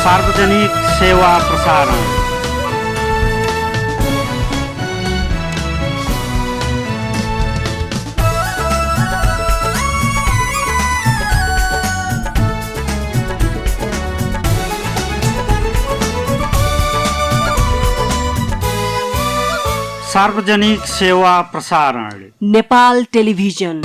सार्वजनिक सेवा प्रसारण। सार्वजनिक सेवा प्रसारण नेपाल टेलिभिजन।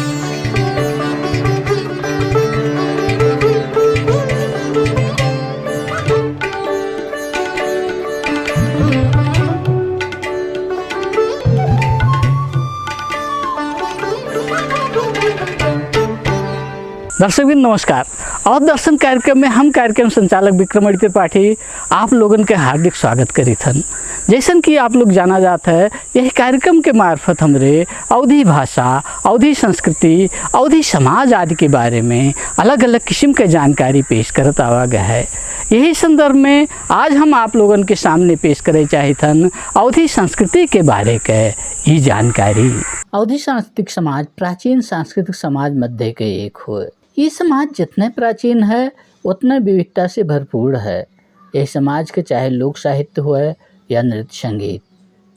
दर्शकबिन नमस्कार। और दर्शन कार्यक्रम में हम कार्यक्रम संचालक विक्रमादित्य त्रिपाठी आप लोगन के हार्दिक स्वागत करीत हन। जैसन कि आप लोग जाना जाता है, यह कार्यक्रम के मार्फत हमरे अवधी भाषा, अवधी संस्कृति, अवधी समाज आदि के बारे में अलग अलग किस्म के जानकारी पेश करत आवा गया है। यही संदर्भ में आज हम आप लोगन के सामने पेश करे चाहिए अवधी संस्कृति के बारे के ये जानकारी। अवधी सांस्कृतिक समाज प्राचीन सांस्कृतिक समाज मध्य के एक हो। ये समाज जितने प्राचीन है उतने विविधता से भरपूर है। यह समाज के चाहे लोक साहित्य हो या नृत्य संगीत,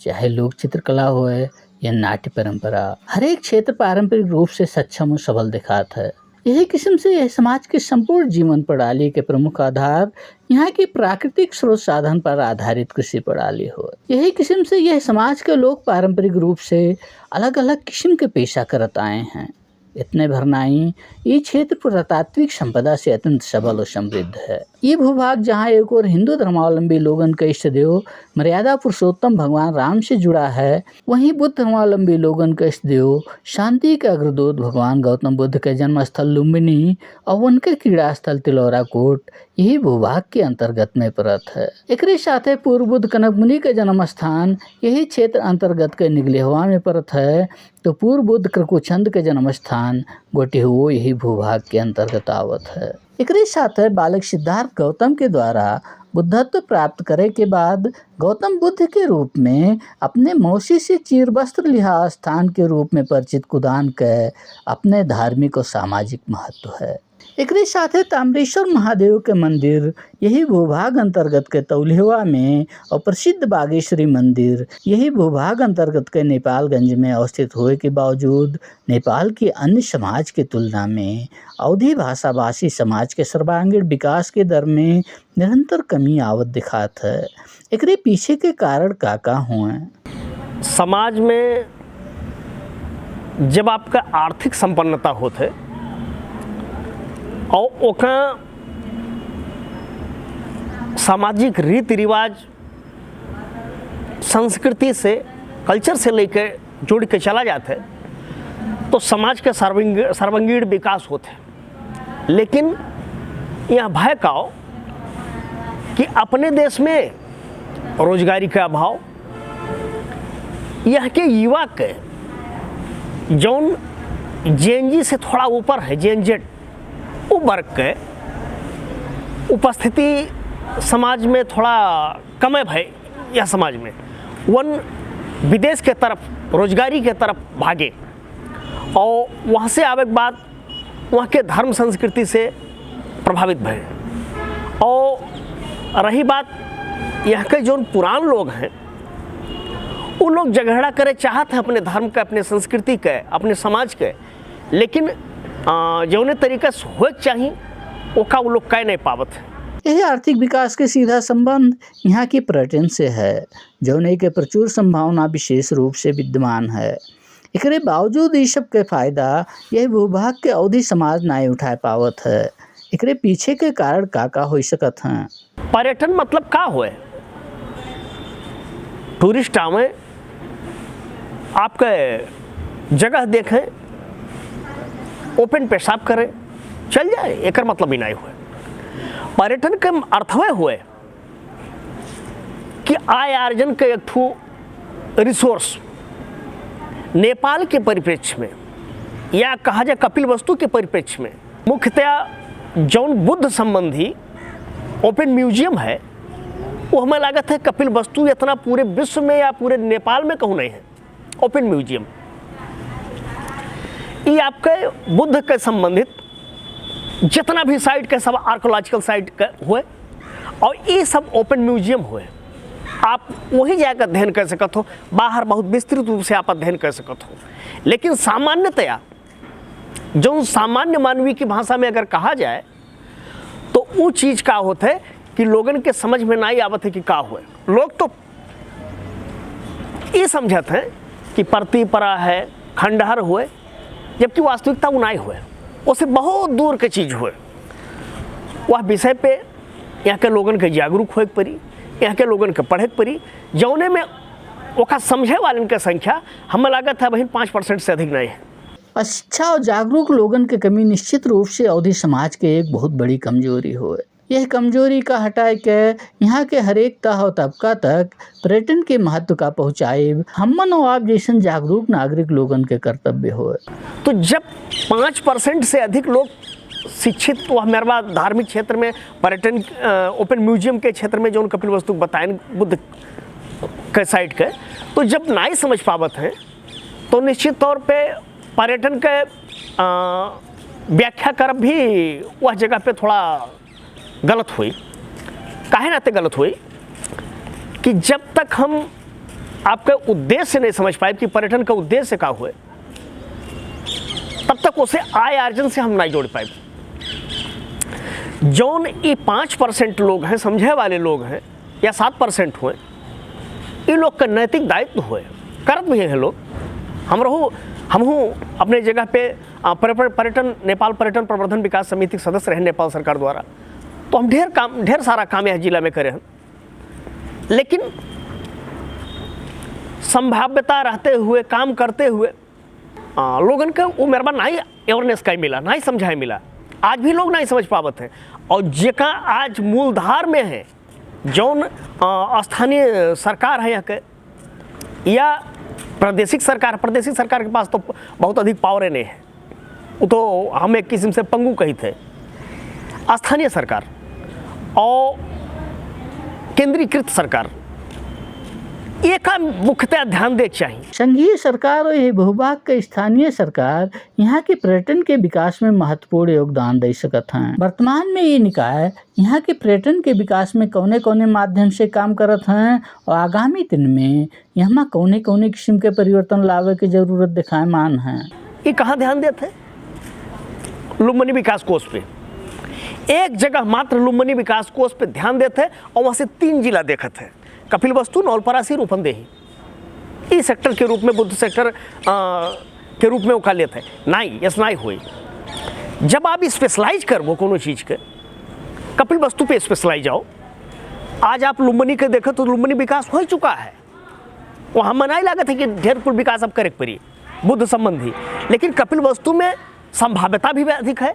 चाहे लोक चित्रकला हो या नाट्य परंपरा, हर एक क्षेत्र पारंपरिक रूप से सक्षम और सबल दिखाता है। यही किस्म से यह समाज के संपूर्ण जीवन प्रणाली के प्रमुख आधार यहाँ की प्राकृतिक स्रोत साधन पर आधारित कृषि प्रणाली हो। यही किस्म से यह समाज के लोग पारंपरिक रूप से अलग अलग किस्म के पेशा करत आए हैं। इतने भरनाई ये क्षेत्र पुरातात्विक संपदा से अत्यंत सबल और समृद्ध है। ये भूभाग जहाँ एक और हिंदू धर्मावलंबी लोगन का इष्ट देव मर्यादा पुरुषोत्तम भगवान राम से जुड़ा है, वहीं बुद्ध धर्मावलंबी लोगन का इष्ट देव शांति के अग्रदूत भगवान गौतम बुद्ध के जन्म स्थल लुम्बिनी और उनके क्रीड़ा स्थल तिलौरा कोट यही भूभाग के अंतर्गत में पड़त है। एक साथ पूर्व बुद्ध कनक मुनि के जन्म स्थान यही क्षेत्र अंतर्गत के निगलेहवा में पड़त है, तो पूर्व बुद्ध कृकुचंद के जन्म स्थान गोटिहुओ यही भूभाग के अंतर्गत आवत है। एक साथ बालक सिद्धार्थ गौतम के द्वारा बुद्धत्व प्राप्त करे के बाद गौतम बुद्ध के रूप में अपने मौसी से चीर वस्त्र लिहाज स्थान के रूप में परिचित कुदान के अपने धार्मिक और सामाजिक महत्व है। एक साथ ताम्रेश्वर महादेव के मंदिर यही भूभाग अंतर्गत के तौलिहवा में और प्रसिद्ध बागेश्वरी मंदिर यही भूभाग अंतर्गत के नेपालगंज में अवस्थित होने के बावजूद नेपाल के अन्य समाज के तुलना में अवधी भाषाभाषी समाज के सर्वांगीण विकास के दर में निरंतर कमी आवत दिखात है। एक पीछे के कारण का हुए। समाज में जब आपका आर्थिक संपन्नता होते और ओका सामाजिक रीति रिवाज संस्कृति से कल्चर से लेकर जुड़ के चला जाते तो समाज के सर्वांगीण विकास होते। लेकिन यह भय का हो कि अपने देश में रोजगारी का अभाव, यह के युवा के जौन जेएनजी से थोड़ा ऊपर है, जेएनजेड वो वर्ग के उपस्थिति समाज में थोड़ा कम है भाई। यह समाज में वन विदेश के तरफ रोजगारी के तरफ भागे और वहाँ से आवे के बाद वहाँ के धर्म संस्कृति से प्रभावित भय। और रही बात यहाँ के जो पुरान लोग हैं, वो लोग झगड़ा करे चाहते हैं अपने धर्म के, अपने संस्कृति के, अपने समाज के, लेकिन जौने तरीके से हो चाहिए ओका वो लोग कह नहीं पावत है। यह आर्थिक विकास के सीधा संबंध यहाँ की पर्यटन से है, जौने के प्रचुर संभावना विशेष रूप से विद्यमान है। एकरे बावजूद इस सब के फायदा यह भूभाग के अवधी समाज नहीं उठा पावत है। एकरे पीछे के कारण का हो सकत हैं। पर्यटन मतलब का हुए, टूरिस्ट आवे, आपके जगह देखें, ओपन पेशाब करें, चल जाए, एक मतलब ही नहीं हुए। पर्यटन के अर्थ हुए कि आय आर्जन के एक ठू रिसोर्स नेपाल के परिप्रेक्ष्य में या कहा जाए कपिल वस्तु के परिप्रेक्ष्य में मुख्यतया जौन बुद्ध संबंधी ओपन म्यूजियम है, वो हमें लागत है कपिल वस्तु इतना पूरे विश्व में या पूरे नेपाल में कहूँ नहीं है। ओपन म्यूजियम ये आपके बुद्ध के संबंधित जितना भी साइट के सब आर्कोलॉजिकल साइट के हुए और ये सब ओपन म्यूजियम हुए, आप वहीं जाकर अध्ययन कर सकते हो, बाहर बहुत विस्तृत रूप से आप अध्ययन कर सकते हो। लेकिन सामान्यतया जो सामान्य मानवीय की भाषा में अगर कहा जाए तो वो चीज़ का होता है कि लोगन के समझ में नहीं आवत है कि का हुए। लोग तो ये समझते हैं कि परती परा है, खंडहर हुए, जबकि वास्तविकता वो नहीं हुए, उससे बहुत दूर के चीज़ हुए। वह विषय पे यहाँ के लोगन के जागरूक होए के पड़ी, यहाँ के लोगन के पढ़े के पड़ी, जौने में ओका समझे वालन के संख्या हमें लागत है वही 5% से अधिक नहीं है। शिक्षा और जागरूक लोगन के कमी निश्चित रूप से अवधि समाज के एक बहुत बड़ी कमजोरी हो। यह कमजोरी का हटाए के यहाँ के हर एक तह और तबका तक पर्यटन के महत्व का पहुँचाए हमन और आप जैसन जागरूक नागरिक लोगन के कर्तव्य हो। तो जब 5% से अधिक लोग शिक्षित, वह मेरवा धार्मिक क्षेत्र में, पर्यटन ओपन म्यूजियम के क्षेत्र में जो कपिल वस्तु बताएं बुद्ध के साइड के, तो जब नहीं समझ पावत हैं तो निश्चित तौर पे पर्यटन के व्याख्या कर भी वह जगह पे थोड़ा गलत हुई। काहे नाते गलत हुई कि जब तक हम आपके उद्देश्य नहीं समझ पाए कि पर्यटन का उद्देश्य क्या हुए, तब तक उसे आय अर्जन से हम नहीं जोड़ पाए। जौन ये 5% लोग हैं, समझे वाले लोग हैं, या 7% हुए, ये लोग का नैतिक दायित्व हुए, करत भी हैं लोग। हम अपने जगह पे पर्यटन, नेपाल पर्यटन प्रवर्धन विकास समिति के सदस्य रहे नेपाल सरकार द्वारा, तो हम ढेर सारा काम यह जिला में करे हैं। लेकिन संभाव्यता रहते हुए, काम करते हुए लोगन के वो मेरे बार नहीं अवेयरनेस का मिला, नहीं समझाए मिला। आज भी लोग नहीं समझ पावत हैं। और जेका आज मूलधार में है, जौन स्थानीय सरकार है यहाँ के या प्रादेशिक सरकार के पास तो बहुत अधिक पावर नहीं है, वो तो हम एक किस्म से पंगु कही थे। स्थानीय सरकार और केंद्रीकृत सरकार, ये का मुख्यतः ध्यान दे चाहिए। संघीय सरकार और यह भूभाग के स्थानीय सरकार यहाँ के पर्यटन के विकास में महत्वपूर्ण योगदान दे सकत हैं। वर्तमान में ये निकाय यहाँ के पर्यटन के विकास में कौने कौने माध्यम से काम करत हैं और आगामी दिन में यहाँ कौने कौने किस्म के परिवर्तन लावे की जरूरत दिखाए मान है। ये कहाँ ध्यान देते हैं? लुम्बिनी विकास कोष पे एक जगह मात्र लुम्बिनी विकास कोष पे ध्यान देते हैं और वहाँ से 3 जिला देखते हैं, कपिल वस्तु, नौलपरासी, रूपंदेही। इस सेक्टर के रूप में, बुद्ध सेक्टर के रूप में वो कर लेते हैं। नहीं, यस नहीं हुई। जब आप स्पेशलाइज कर वो कोनो चीज़ के, कपिल वस्तु पे स्पेशलाइज जाओ। आज आप लुम्बिनी के देखो तो लुम्बिनी विकास हो चुका है, वहाँ मनाई लागत है कि ढेर कुल विकास अब करे पड़ी बुद्ध संबंधी। लेकिन कपिल वस्तु में संभाव्यता भी अधिक है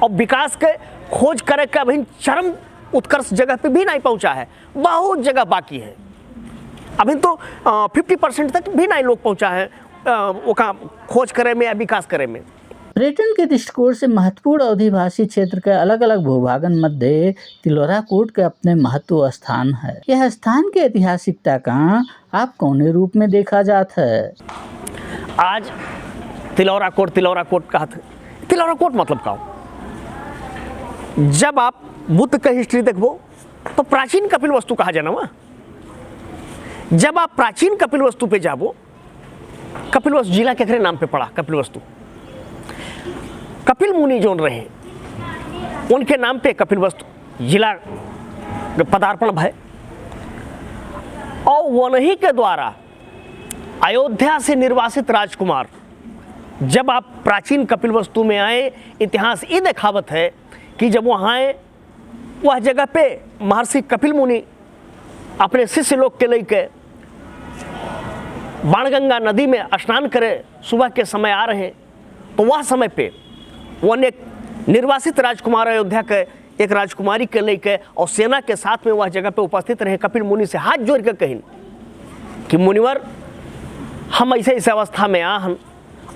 और विकास के खोज करे का अभी चरम उत्कर्ष जगह पे भी नहीं पहुंचा है, बहुत जगह बाकी है। अभी तो 50% तक भी नहीं लोग पहुंचा है वो का खोज करे में या विकास करे में। पर्यटन के दृष्टिकोण से महत्वपूर्ण अवधिवासी क्षेत्र के अलग अलग भूभागन मध्य तिलौरा कोट के अपने महत्व स्थान है। यह स्थान के ऐतिहासिकता का आप कौने रूप में देखा जाता है? आज तिलौरा कोट कहा था। तिलौरा कोट मतलब का, जब आप बुद्ध का हिस्ट्री देखो तो प्राचीन कपिल वस्तु कहा जाना वहाँ। जब आप प्राचीन कपिल वस्तु पे जाबो, कपिल वस्तु जिला के नाम पे पड़ा कपिल वस्तु। कपिल मुनि जोन रहे उनके नाम पे कपिल वस्तु जिला पदार्पण भय, और वही के द्वारा अयोध्या से निर्वासित राजकुमार जब आप प्राचीन कपिल वस्तु में आए, इतिहास ये दिखावत है कि जब वहाँ आए, वह जगह पे महर्षि कपिल मुनि अपने शिष्य लोग के लेके बाणगंगा नदी में स्नान करे, सुबह के समय आ रहे हैं, तो वह समय पे वो अनेक निर्वासित राजकुमार अयोध्या के एक राजकुमारी के लेके और सेना के साथ में वह जगह पे उपस्थित रहे। कपिल मुनि से हाथ जोड़ के कहिन कि मुनिवर, हम ऐसे इस अवस्था में आहन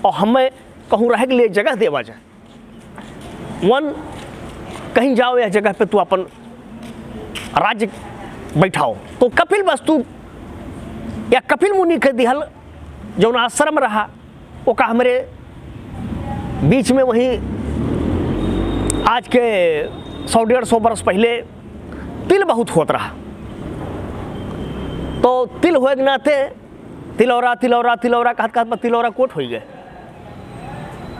और हमें कहूँ रह के लिए जगह देवा जाए, वन कहीं जाओ, यह जगह पे तू अपन राज्य बैठाओ। तो कपिल वस्तु या कपिल मुनि के दिहल जो आश्रम रहा, वो का हमारे बीच में वहीं आज के 100-150 वर्ष पहले तिल बहुत होत रहा, तो तिल होए के नाते तिलौरा तिलौरा तिलौरा कहत कहत तिलौरा कोट हो गए।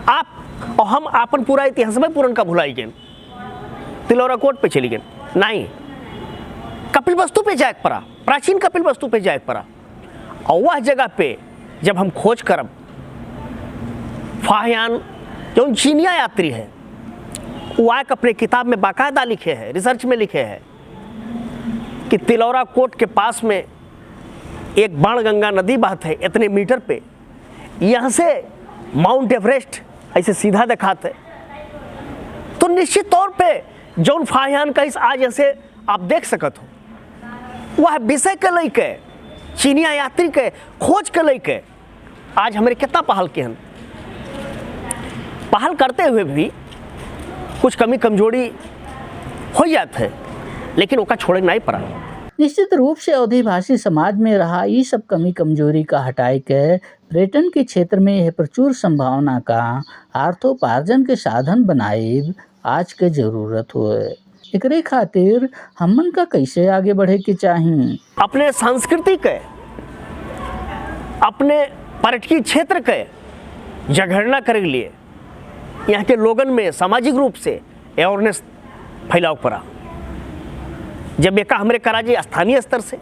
आप और हम आपन पूरा इतिहास में पूरन का भुलाई गए, तिलौरा कोट पे चली गए। नहीं, कपिल वस्तु पे जाए पड़ा, प्राचीन कपिल वस्तु पे जाए पड़ा। और वह जगह पे जब हम खोज करब, फाहियान जो चीनिया यात्री है वो आके अपने किताब में बाकायदा लिखे हैं, रिसर्च में लिखे हैं कि तिलौरा कोट के पास में एक बाणगंगा नदी बहत है इतने मीटर पे, यहाँ से माउंट एवरेस्ट ऐसे सीधा दिखाते। तो निश्चित तौर पे जौन फाहियान का इस आज ऐसे आप देख सकत हो, वह विषय के लेके चीनिया यात्री के खोज के लेके आज हमारे कितना पहल के हैं। पहल करते हुए भी कुछ कमी कमजोरी हो जाते है, लेकिन उसका छोड़े नहीं पड़ा। निश्चित रूप से अवधी भाषी समाज में रहा ये सब कमी कमजोरी का हटाए के पर्यटन के क्षेत्र में यह प्रचुर संभावना का अर्थोपार्जन के साधन बनाए आज के जरूरत हुए। एकरे खातिर हमन का कैसे आगे बढ़े के चाहिए? अपने संस्कृति के, अपने पर्यटकीय क्षेत्र के जगहरना करे के लिए यहाँ के लोगन में सामाजिक रूप से अवेयरनेस फैलाव पड़ा। जब एक हमारे कराजी स्थानीय स्तर से,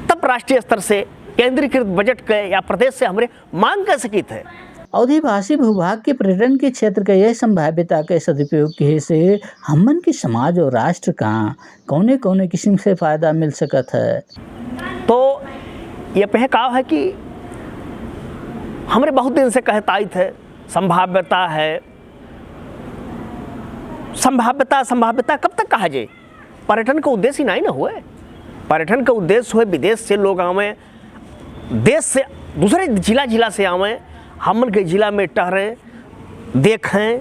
तब राष्ट्रीय स्तर से केंद्रीकृत बजट के या प्रदेश से हमारे मांग कर सकी थे। अवधी भाषी भूभाग के पर्यटन के क्षेत्र का यह संभाव्यता के सदुपयोग के से हमन के समाज और राष्ट्र का कौने कौने किस्म से फायदा मिल सकत है। तो ये कहकाव है कि हमारे बहुत दिन से कहता आई थे संभाव्यता है, संभाव्यता संभाव्यता कब तक कहा जाए? पर्यटन का उद्देश्य ही नहीं ना हुए। पर्यटन का उद्देश्य हुए विदेश से लोग आवें, देश से दूसरे जिला से आवें, हमन के जिला में टहरें, देखें,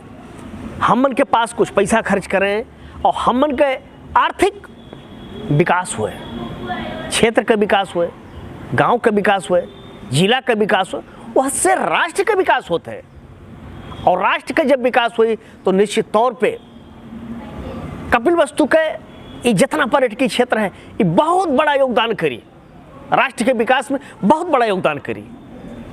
हमन के पास कुछ पैसा खर्च करें और हमन के आर्थिक विकास हुए, क्षेत्र का विकास हुए, गांव का विकास हुए, जिला का विकास हुए, वह से राष्ट्र का विकास होता है। और राष्ट्र का जब विकास हुई तो निश्चित तौर पे कपिल वस्तु के ये जितना पर्यटकीय क्षेत्र है ये बहुत बड़ा योगदान करी, राष्ट्र के विकास में बहुत बड़ा योगदान करी,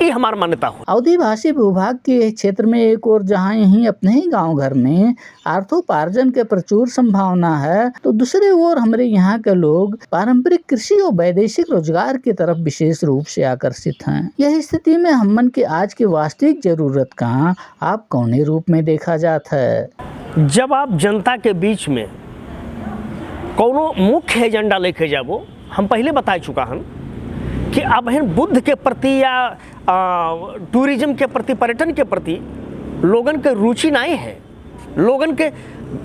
ये हमारा मान्यता हो। अवधी भाषी भूभाग के क्षेत्र में एक और जहाँ यहीं अपने ही गांव घर में अर्थोपार्जन के प्रचुर संभावना है, तो दूसरे ओर हमारे यहाँ के लोग पारंपरिक कृषि और वैदेशिक रोजगार की तरफ विशेष रूप से आकर्षित हैं। यह स्थिति में हमन के आज की वास्तविक जरूरत का आप कौने रूप में देखा जाता है? जब आप जनता के बीच में कोनो मुख्य एजेंडा लेके जाबो, हम पहले बता चुका हन कि अब बुद्ध के प्रति या टूरिज्म के प्रति, पर्यटन के प्रति लोगन के रुचि नहीं है। लोगन के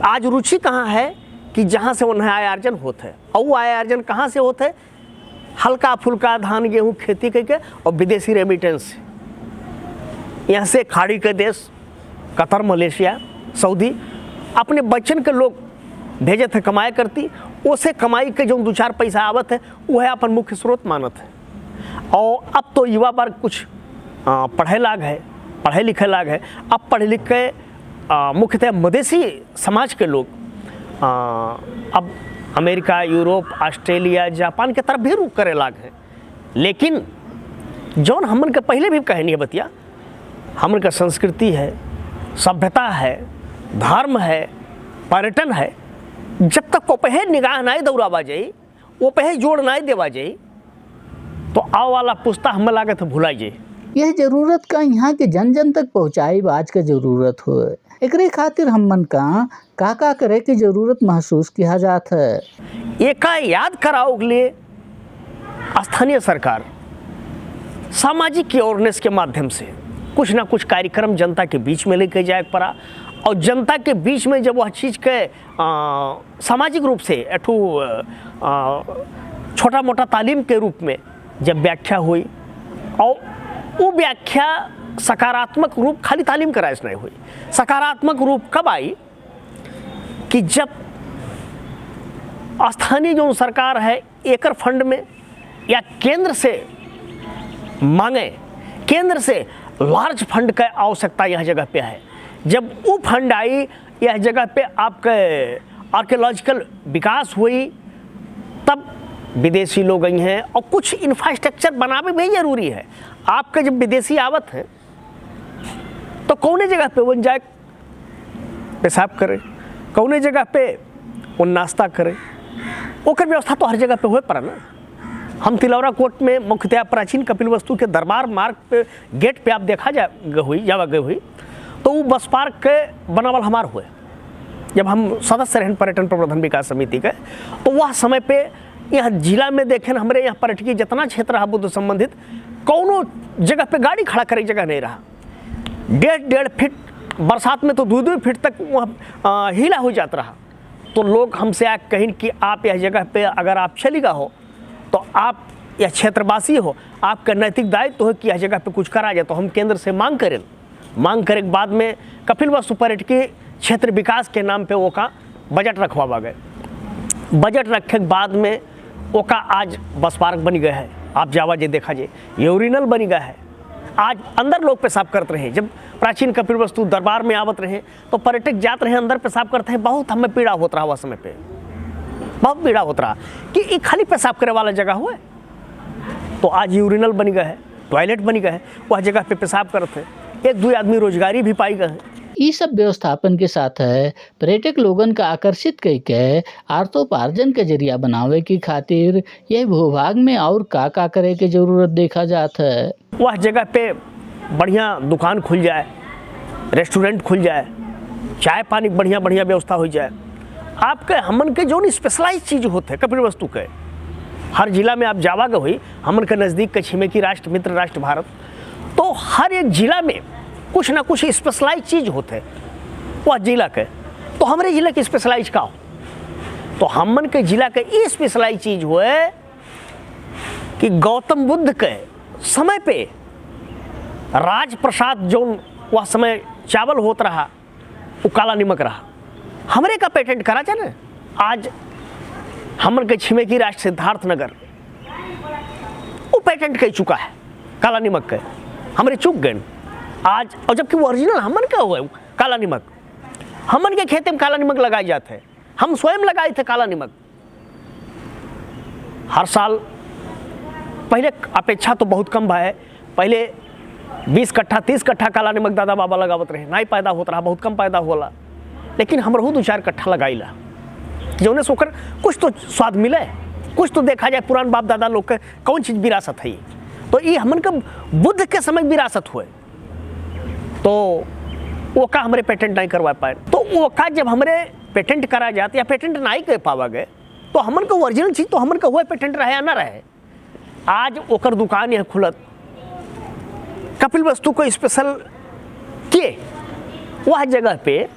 आज रुचि कहाँ है कि जहाँ से उन्हें आय अर्जन होता है, और वो आय अर्जन कहाँ से होता है? हल्का फुल्का धान गेहूँ खेती करके और विदेशी रेमिटेंस। यहाँ से खाड़ी के देश कतर, मलेशिया, सऊदी अपने बच्चन के लोग भेजे थे कमाए करती, उसे कमाई के जो 2-4 पैसा आवत है वह अपन मुख्य स्रोत मानत है। और अब तो युवा वर्ग कुछ पढ़े लाग है, पढ़े लिखे लाग है। अब पढ़े लिखे मुख्यतः मधेसी समाज के लोग अब अमेरिका, यूरोप, ऑस्ट्रेलिया, जापान के तरफ भी रुख करे लाग है। लेकिन जौन हमन के पहले भी कहनी है बतिया, हमन का संस्कृति है, सभ्यता है, धर्म है, पर्यटन है, जब तक वो पे निगाह नहीं दौड़ावा जाए, वो पे जोड़ नहीं देवा जाए, तो आओ वाला पुस्ता हमें लागे तो भुला जाए। यह जरूरत का यहाँ के जन जन तक पहुँचाई आज के जरूरत हो। एकरे खातिर हमन का करे की जरूरत महसूस किया जाता है। एक याद कराओ के लिए स्थानीय सरकार सामाजिक अवेयरनेस के माध्यम से कुछ ना कुछ कार्यक्रम जनता के बीच में लेके जाए पड़ा। और जनता के बीच में जब वह चीज़ के सामाजिक रूप से एठू छोटा मोटा तालीम के रूप में जब व्याख्या हुई, और वो व्याख्या सकारात्मक रूप खाली तालीम कराए से नहीं हुई, सकारात्मक रूप कब आई कि जब स्थानीय जो सरकार है एकड़ फंड में या केंद्र से मांगे, केंद्र से लार्ज फंड का आवश्यकता यह जगह पे है। जब वो फंड आई यह जगह पे आपके आर्कियोलॉजिकल विकास हुई तब विदेशी लोग आई हैं, और कुछ इंफ्रास्ट्रक्चर बनावे भी जरूरी है। आपके जब विदेशी आवत हैं तो कौने जगह पे वो जाए पेशाब करे, कौने जगह पे वो नाश्ता करे, ओकर व्यवस्था तो हर जगह पे होए पड़ा ना। हम तिलौरा कोट में मुख्यतः प्राचीन कपिलवस्तु के दरबार मार्ग पे गेट पे आप देखा जावा गए हुई तो वो बस पार्क के बनावल हमार हुए। जब हम सदस्य रहन पर्यटन प्रबंधन विकास समिति के, तो वह समय पे यहाँ जिला में देखें हमारे यहाँ पर्यटकीय जितना क्षेत्र रहा बुद्ध संबंधित, कौनो जगह पे गाड़ी खड़ा करे जगह नहीं रहा। 1.5 फीट, बरसात में तो 2-2 फीट तक वहाँ हीला हो जाता रहा। तो लोग हमसे आ कहीं कि आप यह जगह पे अगर आप चलेगा हो तो आप यह क्षेत्रवासी हो, आपका नैतिक दायित्व हो कि यह जगह पे कुछ करा जाए। तो हम केंद्र से मांग करे के बाद में कपिलवस्तु पर्यटकीय क्षेत्र विकास के नाम पे वो का बजट रखवावा गए। बजट रखे के बाद में वो का आज बस पार्क बन गया है। आप जावा जे देखा जे यूरिनल बन गया है। आज अंदर लोग पेशाब करते रहे। जब प्राचीन कपिलवस्तु दरबार में आवत रहे तो पर्यटक जाते रहे, अंदर पेशाब करते हैं। बहुत हमें पीड़ा होता रहा वह समय पे, बहुत पीड़ा होता रहा कि ये खाली पेशाब करे वाला जगह हुआ। तो आज यूरिनल बन गया है, टॉयलेट बन गया है, वह जगह पे पेशाब करते हैं। 1-2 आदमी रोजगारी भी पाई गए हैं। ई सब व्यवस्थापन के साथ है पर्यटक लोगन का आकर्षित कई के आर्थोपार्जन के जरिया बनावे की खातिर यह भूभाग में और का करे के जरूरत देखा जाता है। वह जगह पे बढ़िया दुकान खुल जाए, रेस्टोरेंट खुल जाए, चाय पानी बढ़िया बढ़िया व्यवस्था हो जाए। आपके हमन के जो स्पेशलाइज चीज़ होते हैं कपिलवस्तु के, हर जिला में आप जावागे हुई हमन के नज़दीक के छिमेकी राष्ट्र मित्र राष्ट्र भारत, तो हर एक जिला में कुछ ना कुछ स्पेशलाइज चीज़ होते वह जिला के। तो हमारे जिला के स्पेशलाइज का हो, तो हमन के जिला के ये स्पेशलाइज चीज़ हुए कि गौतम बुद्ध के समय पे राज प्रसाद जो वह समय चावल होता रहा वो काला नमक रहा, हमरे का पेटेंट करा जाए ना। आज हमन के छिमेकी राष्ट्र सिद्धार्थ नगर वो पेटेंट कर चुका है काला नमक के, हमरे चुक गए आज। और जबकि वो ओरिजिनल हमन का हुआ है काला नमक, हमन के खेत में काला नमक लगाए जाते हैं, हम स्वयं लगाए थे काला नमक। हर साल पहले अपेक्षा तो बहुत कम है, पहले 20 कट्ठा 30 कट्ठा काला नमक दादा बाबा लगावत रहे, नहीं पैदा होता रहा, बहुत कम पैदा होला। लेकिन हम रहू 2-4 कट्ठा लगाईला जौने से ओकर कुछ तो स्वाद मिले, कुछ तो देखा जाए पुरान बाप दादा लोग के कौन चीज़ विरासत है। तो ये हमन का बुद्ध के समय विरासत हुए, तो वो का हमारे पेटेंट नहीं करवा पाए। तो वो का जब हमारे पेटेंट करा जाते या पेटेंट नहीं कर पावा गए तो हमन का ओरिजिनल चीज़ तो हमन का हुआ पेटेंट रहे या ना रहे। आज ओकर दुकान यह खुलत कपिलवस्तु को स्पेशल किए वह जगह पे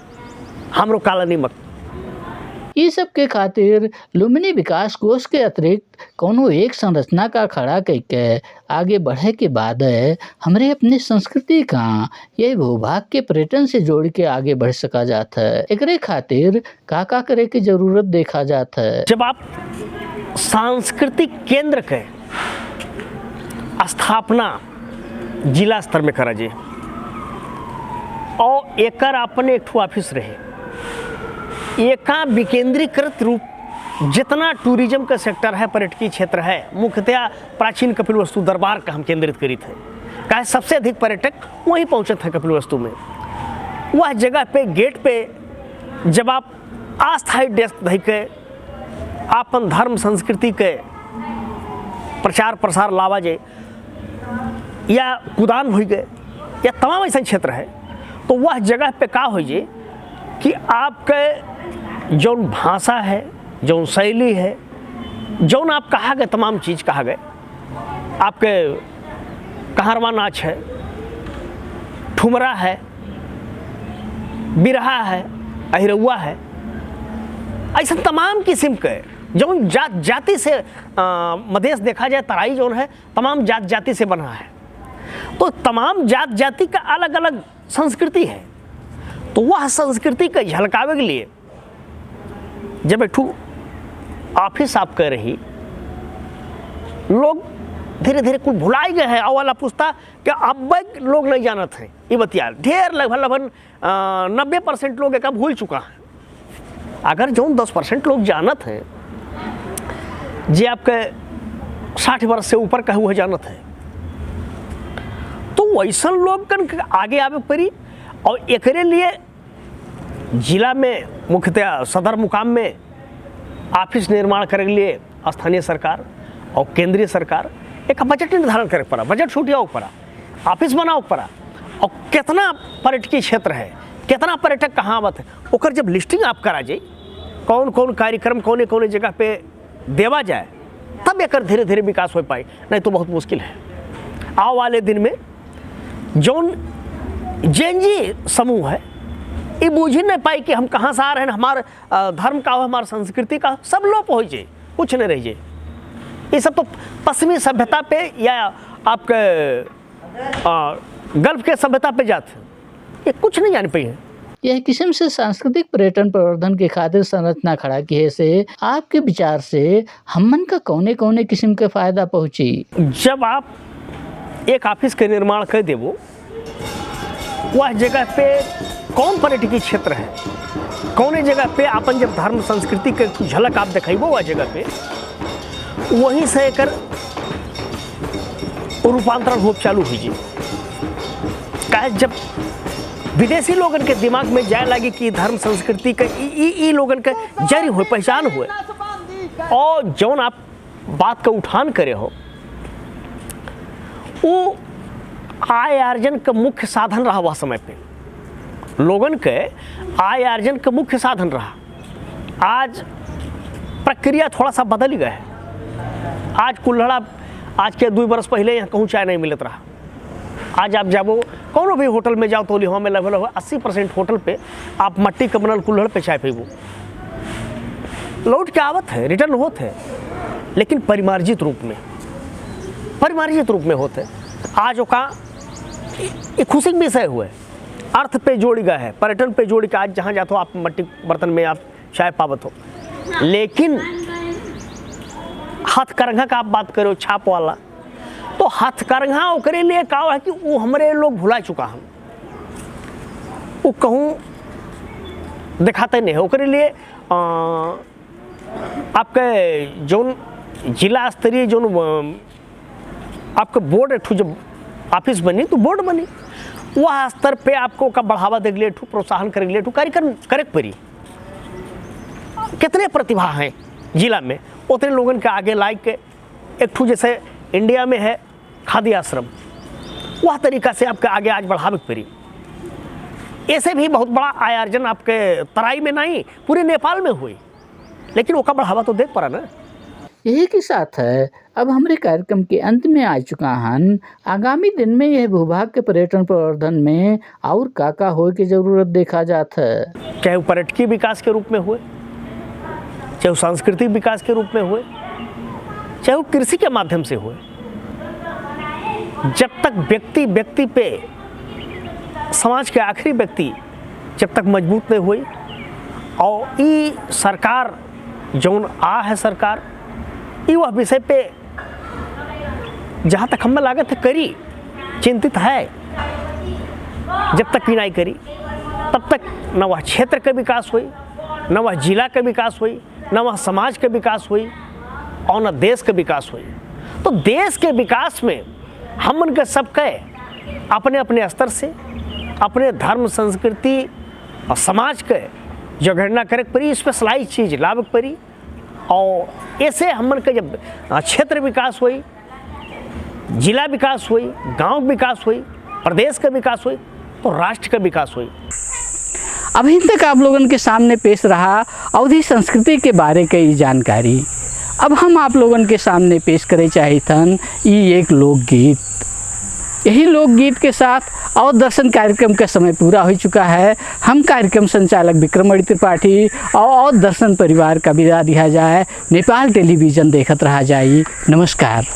हमरो काला नमक। ये सब के खातिर लुम्बिनी विकास कोष के अतिरिक्त कोनो एक संरचना का खड़ा करके आगे बढ़े के बाद हमरे अपने संस्कृति का ये भूभाग के पर्यटन से जोड़ के आगे बढ़ सका जाता है। एकरे खातिर का करे की जरूरत देखा जाता है। जब आप सांस्कृतिक केंद्र के स्थापना जिला स्तर में करा जे और एकर अपने एक ठो ऑफिस रहे, एका विकेंद्रीकृत रूप जितना टूरिज्म का सेक्टर है, पर्यटकीय क्षेत्र है, मुख्यतः प्राचीन कपिलवस्तु दरबार का हम केंद्रित करी थे। कहा सबसे अधिक पर्यटक वहीं पहुँचे थे कपिलवस्तु में। वह जगह पे गेट पे जब आप अस्थायी डेस्क धई के आपन धर्म संस्कृति के प्रचार प्रसार लावा जे या कुदान हो गए या तमाम ऐसा क्षेत्र है, तो वह जगह पे का हो जे कि आपके जौन भाषा है, जौन शैली है, जौन आप कहा गए तमाम चीज़ कहा गए, आपके कहारवा नाच है, ठुमरा है, बिरहा है, अहिरौआ है, ऐसा तमाम किस्म के जौन जाति से मधेश देखा जाए तराई जौन है तमाम जाति से बना है। तो तमाम जाति का अलग अलग संस्कृति है। तो वह संस्कृति का झलकावे के लिए जब एक ऑफिस आप कर रही, लोग धीरे धीरे कुछ भुलाई गए हैं। वाला पूछता कि अब लोग नहीं जानत हैं, ये बतिया ढेर लगभग 90% लोग एक भूल चुका है। अगर जो 10% लोग जानत हैं जे आपके 60 वर्ष से ऊपर का हुआ जानत है, तो वैसा लोग कन आगे आवे पड़ी। और एकरे लिए जिला में मुख्यतः सदर मुकाम में ऑफिस निर्माण करे के लिए स्थानीय सरकार और केंद्रीय सरकार एक बजट निर्धारण करे पड़ा, बजट छूटिया पड़ा, ऑफिस बनाओ पड़ा। और कितना पर्यटकीय क्षेत्र है, कितना पर्यटक कहाँ आवत है, ओकर जब लिस्टिंग आप करा जाए कौन कौन कार्यक्रम कौने कौने जगह पे देवा जाए, तब एक धीरे धीरे विकास हो पाए, नहीं तो बहुत मुश्किल है। आओ वाले दिन में जौन जेनजी समूह है ये बूझ ही नहीं पाई कि हम कहाँ से आ रहे हैं, हमारे धर्म का हो, हमारे संस्कृति का, सब लोप हो जाए, कुछ नहीं रह जाए। ये सब तो पश्चिमी सभ्यता पे या आपके गल्फ के सभ्यता पे जाते, ये कुछ नहीं जान पाई है। यह किस्म से सांस्कृतिक पर्यटन प्रवर्धन के खातिर संरचना खड़ा किए से आपके विचार से हमन का कौने कौने किस्म के फायदा पहुँची? जब आप एक ऑफिस के निर्माण कर देवो, वह जगह पे कौन पर्यटकीय क्षेत्र है, कौने जगह पे अपन जब धर्म संस्कृति के झलक आप दिखेबो, वह जगह पे वहीं से एक रूपांतरण हो चालू हुई। काहे जब विदेशी लोगन के दिमाग में जाए लगी कि धर्म संस्कृति के ई लोगन के जरी हो, पहचान हुए, और जौन आप बात का उठान करे हो, वो आय अर्जन का मुख्य साधन रहा। वह समय पे लोगन के आय अर्जन का मुख्य साधन रहा। आज प्रक्रिया थोड़ा सा बदल गया है। आज कुल्हड़ा आज के 2 बरस पहले यहाँ कहूँ चाय नहीं मिलत रहा। आज आप जाबो कौनो भी होटल में जाओ तो लिहां में लगभग 80% होटल पे आप मट्टी के बनल कुल्हड़ पे चाय पीबो, लौट के आवत है, रिटर्न होते है, लेकिन परिमार्जित रूप में होते। आज का एक खुशी का विषय हुए, अर्थ पे जोड़ गया है, पर्यटन पे जोड़ के आज जहाँ जाते हो आप मट्टी बर्तन में आप चाय पावत हो। लेकिन हथकरघा का आप बात करो, छाप वाला, तो हथकरघा ओकरे लिए का है कि वो हमारे लोग भुला चुका हम, वो कहूँ दिखाते नहीं। ओकरे लिए आपके जो जिला स्तरीय जो आपके बोर्ड एक जब ऑफिस बनी तो बोर्ड बनी, वह स्तर पे आपको का बढ़ावा दे लिए, प्रोत्साहन करे लिए कार्यक्रम करे पड़ी। कितने प्रतिभा हैं जिला में, उतने लोगों के आगे लाई के एक जैसे इंडिया में है खादी आश्रम, वह तरीका से आपके आगे आज बढ़ावे पड़ी। ऐसे भी बहुत बड़ा आय अर्जन आपके तराई में नहीं, पूरे नेपाल में हुई, लेकिन वो का बढ़ावा तो देख पड़ा ना। यही के साथ है अब हमारे कार्यक्रम के अंत में आ चुका हन। आगामी दिन में यह भूभाग के पर्यटन प्रवर्धन में और का हो की जरूरत देखा जाता है, चाहे वो पर्यटकीय विकास के रूप में हुए, चाहे वो सांस्कृतिक विकास के रूप में हुए, चाहे वो कृषि के माध्यम से हुए। जब तक व्यक्ति पे समाज के आखिरी व्यक्ति जब तक मजबूत नहीं हुई, और ये सरकार जौन आ है सरकार, ये वह विषय पे जहाँ तक हमें लागत है करी चिंतित है, जब तक नहीं करी तब तक न वह क्षेत्र का विकास हुई, न वह जिला का विकास हुई, न वह समाज का विकास हुई, और न देश का विकास हुई। तो देश के विकास में हम उनके सबके अपने अपने स्तर से अपने धर्म संस्कृति और समाज के जगड़ना करे पड़ी, स्पेशलाइज चीज़ लाभ पड़ी। और ऐसे हमन के जब क्षेत्र विकास हुई, जिला विकास हुई, गांव विकास हुई, प्रदेश का विकास हुई, तो राष्ट्र का विकास हुई। अभी तक आप लोगों के सामने पेश रहा अवधी संस्कृति के बारे की जानकारी। अब हम आप लोगों के सामने पेश करे चाहिए ये एक लोकगीत। यही लोकगीत के साथ और दर्शन कार्यक्रम का समय पूरा हो चुका है। हम कार्यक्रम संचालक विक्रम त्रिपाठी और दर्शन परिवार का विदा दिया जाए। नेपाल टेलीविजन देखत रहा जाए। नमस्कार।